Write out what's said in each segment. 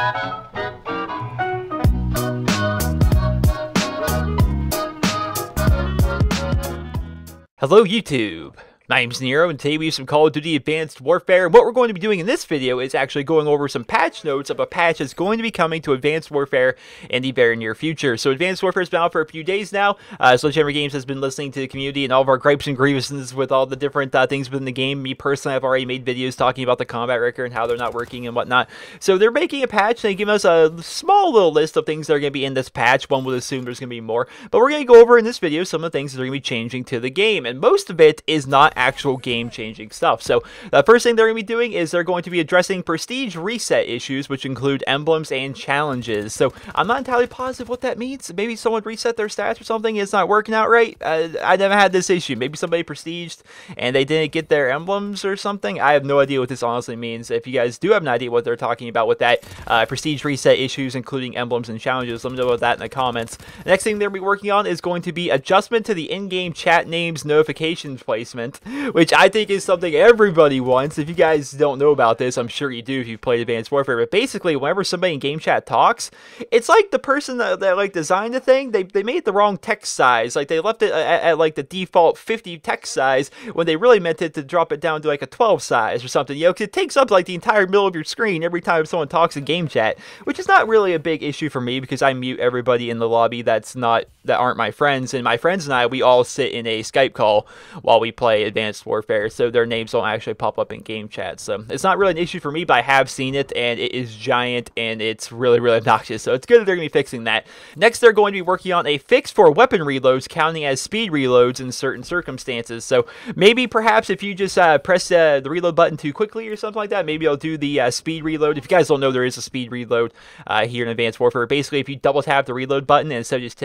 Hello YouTube, my name's Nero, and today we have some Call of Duty Advanced Warfare. And what we're going to be doing in this video is actually going over some patch notes of a patch that's going to be coming to Advanced Warfare in the very near future. So Advanced Warfare has been out for a few days now. Sledgehammer Games has been listening to the community and all of our gripes and grievances with all the different things within the game. Me personally, I've already made videos talking about the combat record and how they're not working and whatnot. So they're making a patch, and they give us a small little list of things that are going to be in this patch. One would assume there's going to be more, but we're going to go over in this video some of the things that are going to be changing to the game, and most of it is not actual game-changing stuff. So the first thing they're going to be doing is they're going to be addressing prestige reset issues, which include emblems and challenges. So I'm not entirely positive what that means. Maybe someone reset their stats or something, it's not working out right. I never had this issue. Maybe somebody prestiged and they didn't get their emblems or something. I have no idea what this honestly means. If you guys do have an idea what they're talking about with that prestige reset issues, including emblems and challenges, let me know about that in the comments. The next thing they'll be working on is going to be adjustment to the in-game chat names notifications placement, which I think is something everybody wants. If you guys don't know about this, I'm sure you do if you've played Advanced Warfare, but basically whenever somebody in game chat talks, it's like the person that like designed the thing, they made the wrong text size. Like they left it at like the default 50 text size when they really meant it to drop it down to like a 12 size or something. You know, 'cause it takes up like the entire middle of your screen every time someone talks in game chat, which is not really a big issue for me because I mute everybody in the lobby that aren't my friends, and my friends and I, we all sit in a Skype call while we play Advanced Warfare, so their names don't actually pop up in game chat. So it's not really an issue for me, but I have seen it, and it is giant, and it's really, really obnoxious. So it's good that they're going to be fixing that. Next, they're going to be working on a fix for weapon reloads counting as speed reloads in certain circumstances. So maybe, perhaps, if you just press the reload button too quickly or something like that, maybe I'll do the speed reload. If you guys don't know, there is a speed reload here in Advanced Warfare. Basically, if you double tap the reload button and instead of just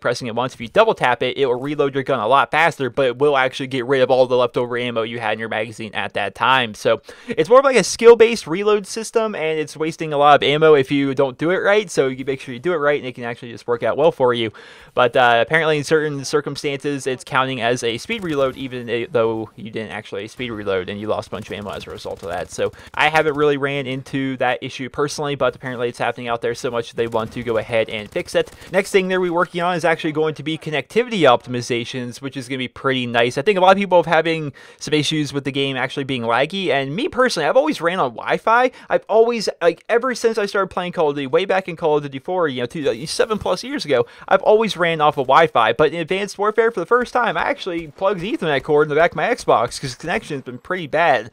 pressing it once, if you double tap it, it will reload your gun a lot faster, but it will actually get rid of all the leftover ammo you had in your magazine at that time. So it's more of like a skill-based reload system, and it's wasting a lot of ammo if you don't do it right. So you make sure you do it right, and it can actually just work out well for you. But apparently in certain circumstances, it's counting as a speed reload, even though you didn't actually speed reload and you lost a bunch of ammo as a result of that. So I haven't really ran into that issue personally, but apparently it's happening out there so much that they want to go ahead and fix it. Next thing they're working on is actually going to be connectivity optimizations, which is going to be pretty nice. I think a lot of people have having some issues with the game actually being laggy, and me personally, I've always ran on Wi-Fi. I've always, like, ever since I started playing Call of Duty, way back in Call of Duty 4, you know, 7+ years ago, I've always ran off of Wi-Fi. But in Advanced Warfare, for the first time, I actually plugged the Ethernet cord in the back of my Xbox because the connection has been pretty bad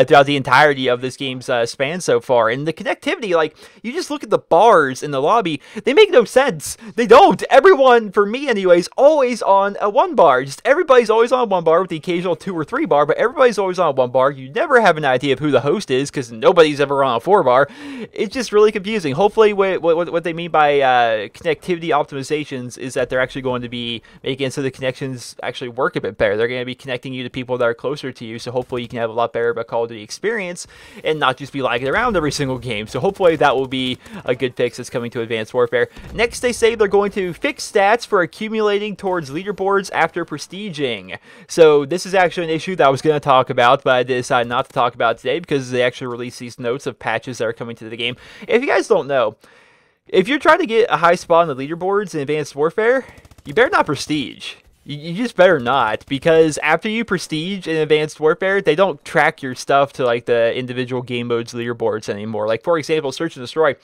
throughout the entirety of this game's span so far. And the connectivity, like, you just look at the bars in the lobby, they make no sense. They don't. Everyone, for me anyways, always on a 1 bar. Just everybody's always on 1 bar with the occasional 2 or 3 bar, but everybody's always on 1 bar. You never have an idea of who the host is because nobody's ever on a 4 bar. It's just really confusing. Hopefully what they mean by connectivity optimizations is that they're actually going to be making it so the connections actually work a bit better. They're going to be connecting you to people that are closer to you, so hopefully you can have a lot better of a Call of Duty experience and not just be lagging around every single game. So hopefully that will be a good fix that's coming to Advanced Warfare. Next, they say they're going to fix stats for accumulating towards leaderboards after prestiging. So this is actually an issue that I was going to talk about, but I decided not to talk about today because they actually released these notes of patches that are coming to the game. If you guys don't know, if you're trying to get a high spot on the leaderboards in Advanced Warfare, you better not prestige. You just better not, because after you prestige in Advanced Warfare, they don't track your stuff to like the individual game modes leaderboards anymore. Like, for example, Search and Destroy.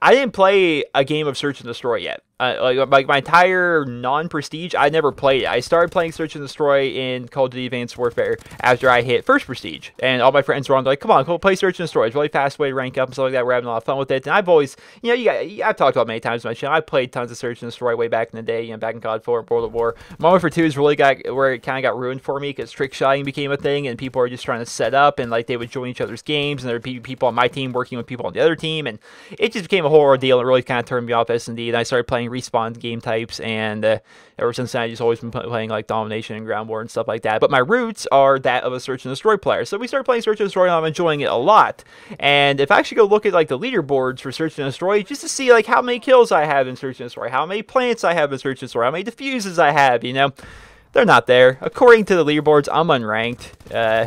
I didn't play a game of Search and Destroy yet. Like my entire non-prestige, I never played it. I started playing Search and Destroy in Call of Duty Advanced Warfare after I hit first prestige, and all my friends were on like, "Come on, go play Search and Destroy. It's a really fast way to rank up and stuff like that. We're having a lot of fun with it." And I've always, you know, I've talked about it many times on my channel. I played tons of Search and Destroy way back in the day, you know, back in COD 4 and World at War. Modern Warfare 2 is really where it kind of got ruined for me because trick shotting became a thing, and people are just trying to set up, and like they would join each other's games, and there would be people on my team working with people on the other team, and it just became a whole ordeal. It really kind of turned me off S&D, and I started playing respawn game types, and ever since then I just always been playing like domination and ground war and stuff like that. But my roots are that of a Search and Destroy player, so we started playing Search and Destroy, and I'm enjoying it a lot. And if I actually go look at like the leaderboards for Search and Destroy, just to see like how many kills I have in Search and Destroy, how many plants I have in Search and Destroy, how many diffuses I have, you know, they're not there. According to the leaderboards, I'm unranked.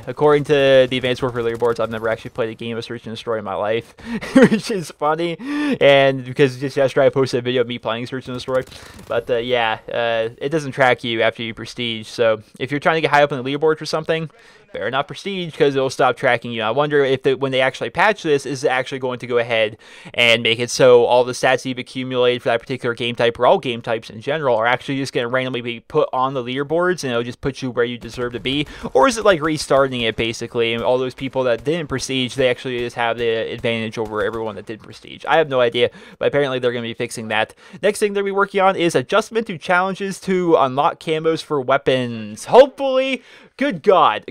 According to the Advanced Warfare leaderboards, I've never actually played a game of Search and Destroy in my life, which is funny. And because just yesterday I posted a video of me playing Search and Destroy. But yeah, it doesn't track you after you prestige. So if you're trying to get high up in the leaderboards or something, better not prestige because it'll stop tracking you. I wonder if when they actually patch this, is it actually going to go ahead and make it so all the stats you've accumulated for that particular game type, or all game types in general, are actually just going to randomly be put on the leaderboards and it'll just put you where you deserve to be? Or is it like restarting it basically, and all those people that didn't prestige, they actually just have the advantage over everyone that did prestige? I have no idea, but apparently they're going to be fixing that. Next thing they'll be working on is adjustment to challenges to unlock camos for weapons. Hopefully, good God,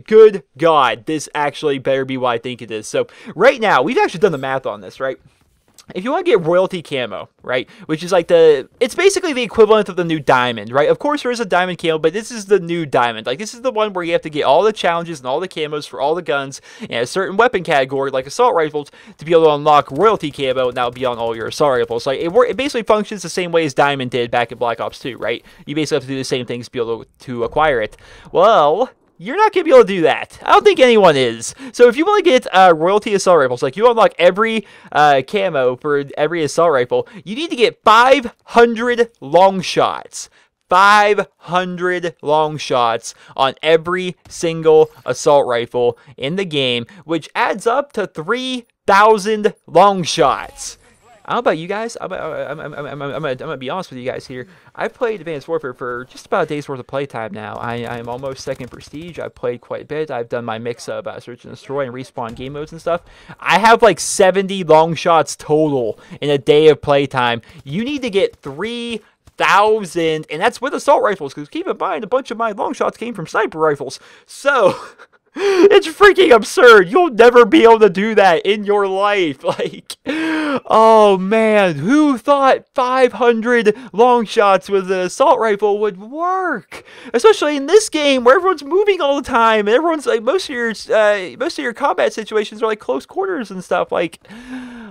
this actually better be what I think it is. So right now, we've actually done the math on this, right? If you want to get royalty camo, right, which is like it's basically the equivalent of the new diamond, right? Of course, there is a diamond camo, but this is the new diamond. Like, this is the one where you have to get all the challenges and all the camos for all the guns and a certain weapon category, like assault rifles, to be able to unlock royalty camo, and that will be on all your assault rifles. Like, it basically functions the same way as diamond did back in Black Ops 2, right? You basically have to do the same things to be able to acquire it. Well, you're not going to be able to do that. I don't think anyone is. So if you want to get royalty assault rifles, like you unlock every camo for every assault rifle, you need to get 500 long shots. 500 long shots on every single assault rifle in the game, which adds up to 3,000 long shots. I don't know about you guys. I'm going to be honest with you guys here. I've played Advanced Warfare for just about a day's worth of playtime now. I'm almost second prestige. I've played quite a bit. I've done my mix of Search and Destroy and respawn game modes and stuff. I have like 70 long shots total in a day of playtime. You need to get 3,000, and that's with assault rifles, because keep in mind, a bunch of my long shots came from sniper rifles. So it's freaking absurd. You'll never be able to do that in your life. Like, oh man, who thought 500 long shots with an assault rifle would work? Especially in this game where everyone's moving all the time, and everyone's like, most of your combat situations are like close quarters and stuff. Like,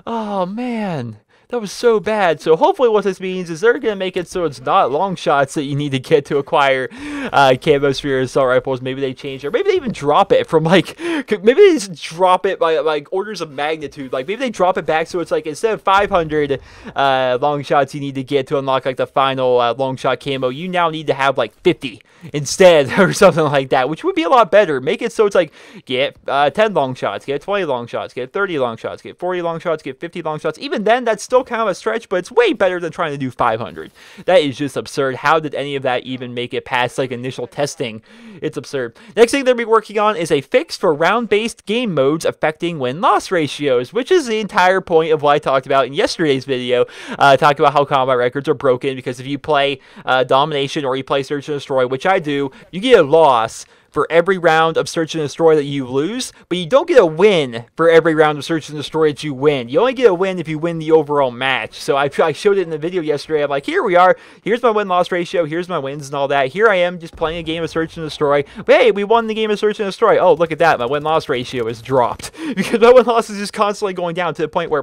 oh man, that was so bad. So hopefully what this means is they're going to make it so it's not long shots that you need to get to acquire camos for your assault rifles. Maybe they change it. Or maybe they even drop it from like, maybe they just drop it by like orders of magnitude. Like maybe they drop it back so it's like instead of 500 long shots you need to get to unlock like the final long shot camo, you now need to have like 50 instead or something like that, which would be a lot better. Make it so it's like get 10 long shots, get 20 long shots, get 30 long shots, get 40 long shots, get 50 long shots. Even then, that's still kind of a stretch, but it's way better than trying to do 500. That is just absurd. How did any of that even make it past like initial testing? It's absurd. Next thing they'll be working on is a fix for round-based game modes affecting win-loss ratios, which is the entire point of what I talked about in yesterday's video, talking about how combat records are broken, because if you play Domination or you play Search and Destroy, which I do, you get a loss for every round of Search and Destroy that you lose, but you don't get a win for every round of Search and Destroy that you win. You only get a win if you win the overall match. So I showed it in the video yesterday. I'm like, here we are. Here's my win-loss ratio. Here's my wins and all that. Here I am just playing a game of Search and Destroy. But hey, we won the game of Search and Destroy. Oh, look at that. My win-loss ratio is dropped. Because my win-loss is just constantly going down to the point where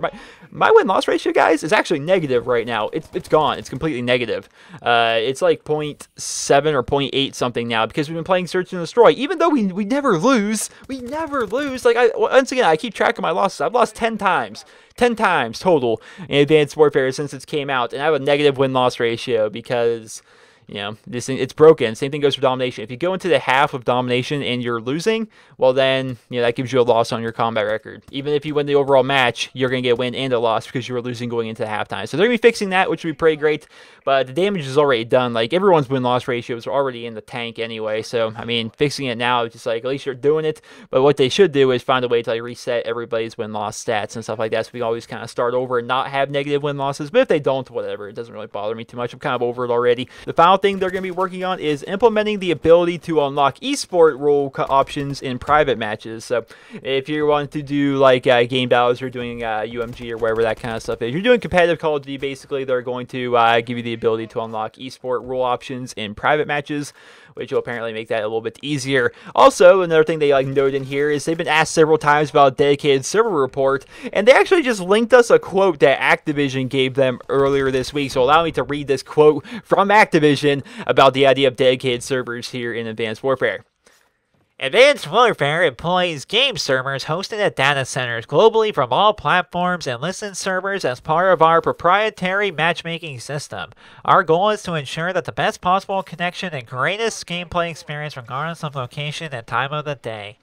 my win-loss ratio, guys, is actually negative right now. It's gone. It's completely negative. It's like 0.7 or 0.8 something now, because we've been playing Search and Destroy. Even though we never lose. We never lose. Like, once again, I keep track of my losses. I've lost 10 times. 10 times total in Advanced Warfare since it came out. And I have a negative win-loss ratio because, you know, this thing, it's broken. Same thing goes for Domination. If you go into the half of Domination and you're losing, well then, you know, that gives you a loss on your combat record. Even if you win the overall match, you're going to get a win and a loss because you were losing going into halftime. So they're going to be fixing that, which would be pretty great. But the damage is already done. Like, everyone's win-loss ratios are already in the tank anyway. So, I mean, fixing it now is just like, at least you're doing it. But what they should do is find a way to like, reset everybody's win-loss stats and stuff like that. So we can always kind of start over and not have negative win-losses. But if they don't, whatever. It doesn't really bother me too much. I'm kind of over it already. The final thing they're going to be working on is implementing the ability to unlock eSport role options in private matches. So if you want to do like game battles or doing UMG or whatever that kind of stuff is, you're doing competitive Call of Duty, basically they're going to give you the ability to unlock eSport role options in private matches, which will apparently make that a little bit easier. Also, another thing they noted in here is they've been asked several times about a dedicated server report, and they actually just linked us a quote that Activision gave them earlier this week. So allow me to read this quote from Activision about the idea of dedicated servers here in Advanced Warfare. Advanced Warfare employs game servers hosted at data centers globally from all platforms and license servers as part of our proprietary matchmaking system. Our goal is to ensure that the best possible connection and greatest gameplay experience regardless of location and time of the day.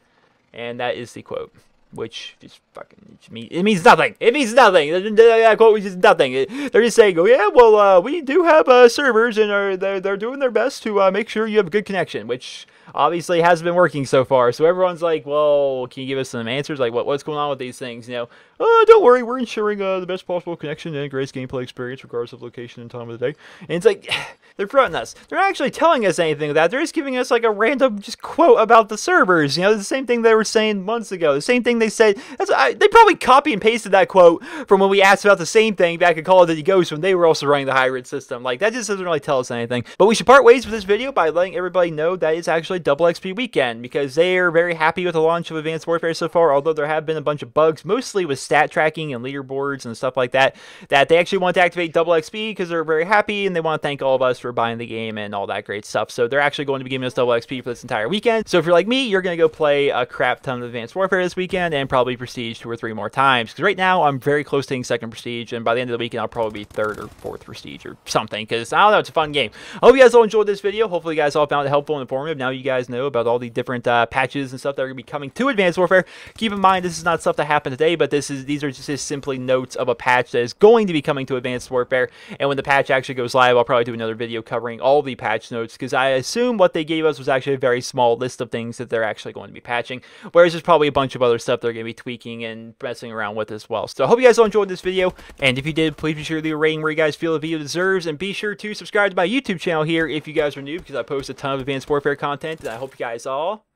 And that is the quote, which just fucking it means nothing. It means nothing. That quote is just nothing. They're just saying, oh yeah, well, we do have servers, and they're doing their best to make sure you have a good connection, which obviously hasn't been working so far. So everyone's like, well, can you give us some answers? Like, what's going on with these things? You know, oh, don't worry, we're ensuring the best possible connection and greatest gameplay experience regardless of location and time of the day. And it's like, they're fronting us. They're not actually telling us anything of that. They're just giving us like a random just quote about the servers. You know, the same thing they were saying months ago. The same thing they said. They probably copy and pasted that quote from when we asked about the same thing back at Call of Duty Ghosts when they were also running the hybrid system. Like, that just doesn't really tell us anything. But we should part ways with this video by letting everybody know that it's actually Double XP weekend, because they are very happy with the launch of Advanced Warfare so far, although there have been a bunch of bugs, mostly with stat tracking and leaderboards and stuff like that, that they actually want to activate Double XP because they're very happy and they want to thank all of us for buying the game and all that great stuff. So they're actually going to be giving us Double XP for this entire weekend. So if you're like me, you're going to go play a crap ton of Advanced Warfare this weekend and probably Prestige 2 or 3 more times, because right now I'm very close to hitting 2nd Prestige, and by the end of the weekend I'll probably be 3rd or 4th Prestige or something, because I don't know, it's a fun game. I hope you guys all enjoyed this video. Hopefully you guys all found it helpful and informative. Now you guys know about all the different patches and stuff that are going to be coming to Advanced Warfare. Keep in mind, this is not stuff that happened today, but these are just simply notes of a patch that is going to be coming to Advanced Warfare, and when the patch actually goes live, I'll probably do another video covering all the patch notes, because I assume what they gave us was actually a very small list of things that they're actually going to be patching, whereas there's probably a bunch of other stuff they're going to be tweaking and messing around with as well. So I hope you guys all enjoyed this video, and if you did, please be sure to leave a rating where you guys feel the video deserves, and be sure to subscribe to my YouTube channel here if you guys are new, because I post a ton of Advanced Warfare content, and I hope you guys all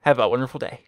have a wonderful day.